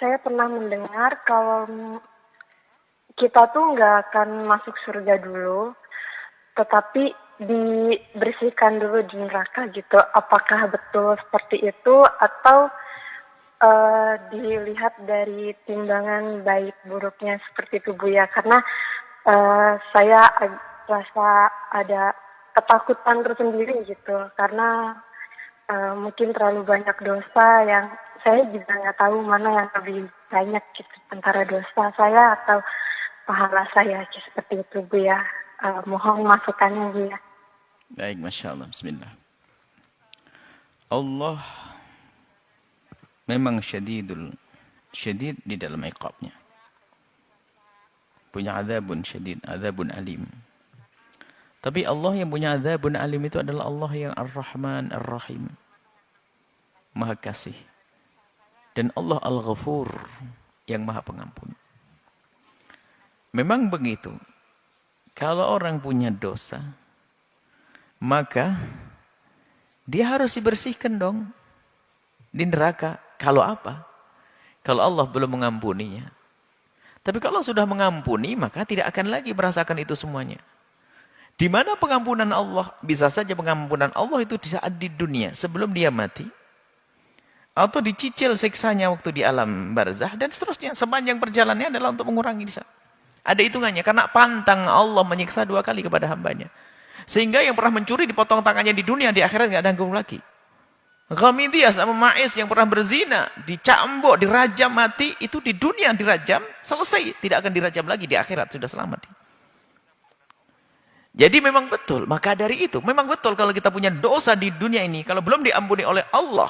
saya pernah mendengar kalau kita tuh nggak akan masuk surga dulu, tetapi dibersihkan dulu di neraka gitu. Apakah betul seperti itu atau dilihat dari timbangan baik buruknya seperti itu Bu ya? Karena saya rasa ada ketakutan tersendiri gitu, karena mungkin terlalu banyak dosa yang saya juga nggak tahu mana yang lebih banyak gitu, antara dosa saya atau pahala saya seperti itu Bu ya. Mohon masukannya Bu ya. Baik, Masya Allah. Bismillah. Allah memang syadid di dalam iqabnya. Punya azabun syadid, azabun alim. Tapi Allah yang punya azabun alim itu adalah Allah yang Ar-Rahman Ar-Rahim. Maha kasih. Dan Allah Al-Ghafur yang Maha Pengampun. Memang begitu. Kalau orang punya dosa, maka dia harus dibersihkan dong di neraka. Kalau apa? Kalau Allah belum mengampuninya. Tapi kalau sudah mengampuni, maka tidak akan lagi merasakan itu semuanya. Di mana pengampunan Allah? Bisa saja pengampunan Allah itu di saat di dunia, sebelum dia mati. Atau dicicil siksanya waktu di alam barzah, dan seterusnya. Sepanjang perjalanannya adalah untuk mengurangi di sana. Ada hitungannya, karena pantang Allah menyiksa 2 kali kepada hambanya. Sehingga yang pernah mencuri dipotong tangannya di dunia, di akhirat nggak ada ganggu lagi. Ghamidiyah sama Ma'is yang pernah berzina, dicambuk, dirajam mati, itu di dunia dirajam, selesai. Tidak akan dirajam lagi di akhirat, sudah selamat. Jadi memang betul, maka dari itu, memang betul kalau kita punya dosa di dunia ini, kalau belum diampuni oleh Allah,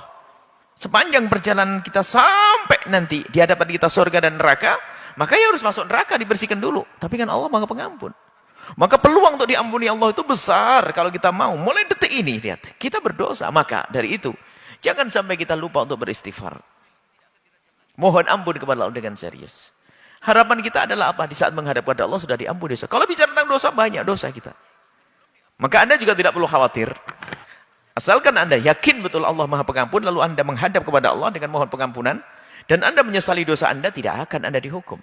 sepanjang perjalanan kita sampai nanti di hadapan kita surga dan neraka, maka ya harus masuk neraka, dibersihkan dulu. Tapi kan Allah Maha Pengampun. Maka peluang untuk diampuni Allah itu besar kalau kita mau. Mulai detik ini, lihat, kita berdosa. Maka dari itu, jangan sampai kita lupa untuk beristighfar. Mohon ampun kepada Allah dengan serius. Harapan kita adalah apa? Di saat menghadap kepada Allah sudah diampuni dosa. Kalau bicara tentang dosa, banyak dosa kita. Maka Anda juga tidak perlu khawatir. Asalkan Anda yakin betul Allah Maha Pengampun, lalu Anda menghadap kepada Allah dengan mohon pengampunan, dan Anda menyesali dosa Anda, tidak akan Anda dihukum.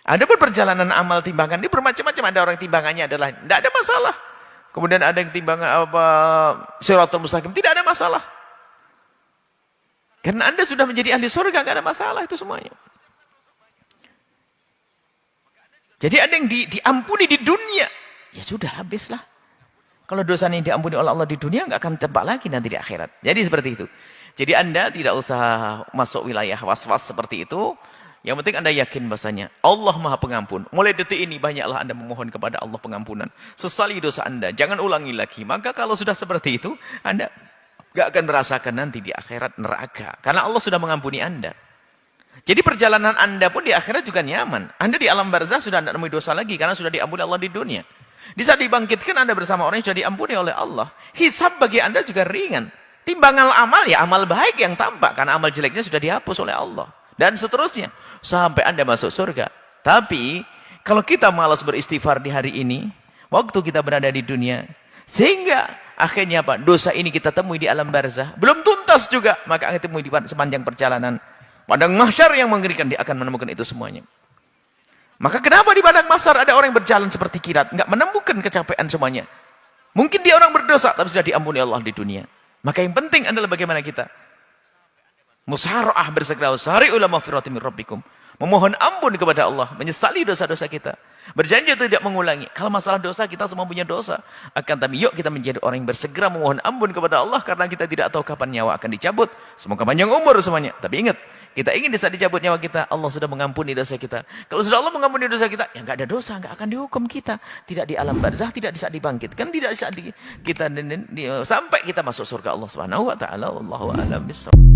Ada perjalanan amal timbangan ini bermacam-macam. Ada orang timbangannya adalah tidak ada masalah. Kemudian ada yang timbangan Shirathul Mustaqim, tidak ada masalah. Karena Anda sudah menjadi ahli surga, tidak ada masalah itu semuanya. Jadi ada yang diampuni di dunia, ya sudah habislah. Kalau dosa ini diampuni oleh Allah di dunia, nggak akan tempat lagi nanti di akhirat. Jadi seperti itu. Jadi Anda tidak usah masuk wilayah was-was seperti itu. Yang penting Anda yakin bahasanya Allah Maha Pengampun. Mulai detik ini banyaklah Anda memohon kepada Allah pengampunan. Sesali dosa Anda, jangan ulangi lagi. Maka kalau sudah seperti itu, Anda gak akan merasakan nanti di akhirat neraka. Karena Allah sudah mengampuni Anda. Jadi perjalanan Anda pun di akhirat juga nyaman. Anda di alam barzah sudah tidak nemui dosa lagi karena sudah diampuni Allah di dunia. Di saat dibangkitkan Anda bersama orang yang sudah diampuni oleh Allah. Hisab bagi Anda juga ringan. Timbangan amal ya amal baik yang tampak karena amal jeleknya sudah dihapus oleh Allah. Dan seterusnya sampai Anda masuk surga. Tapi kalau kita malas beristighfar di hari ini, waktu kita berada di dunia, sehingga akhirnya apa? Dosa ini kita temui di alam barzah, belum tuntas juga, maka akan temui di sepanjang perjalanan. Padang mahsyar yang mengerikan, dia akan menemukan itu semuanya. Maka kenapa di padang mahsyar ada orang yang berjalan seperti kilat, nggak menemukan kecapean semuanya? Mungkin dia orang berdosa, tapi sudah diampuni Allah di dunia. Maka yang penting adalah bagaimana kita musara'ah, bersegera usari'u ila maghfiratin min rabbikum. Memohon ampun kepada Allah, menyesali dosa-dosa kita. Berjanji tidak mengulangi. Kalau masalah dosa, kita semua punya dosa. Akan tapi yuk kita menjadi orang yang bersegera memohon ampun kepada Allah, karena kita tidak tahu kapan nyawa akan dicabut. Semoga panjang umur semuanya. Tapi ingat, kita ingin di saat dicabut nyawa kita, Allah sudah mengampuni dosa kita. Kalau sudah Allah mengampuni dosa kita, ya nggak ada dosa, nggak akan dihukum kita. Tidak di alam barzah, tidak di saat dibangkitkan, tidak di saat kita sampai kita masuk surga Allah Subhanahu wa taala. Wallahu a'lam bishawab.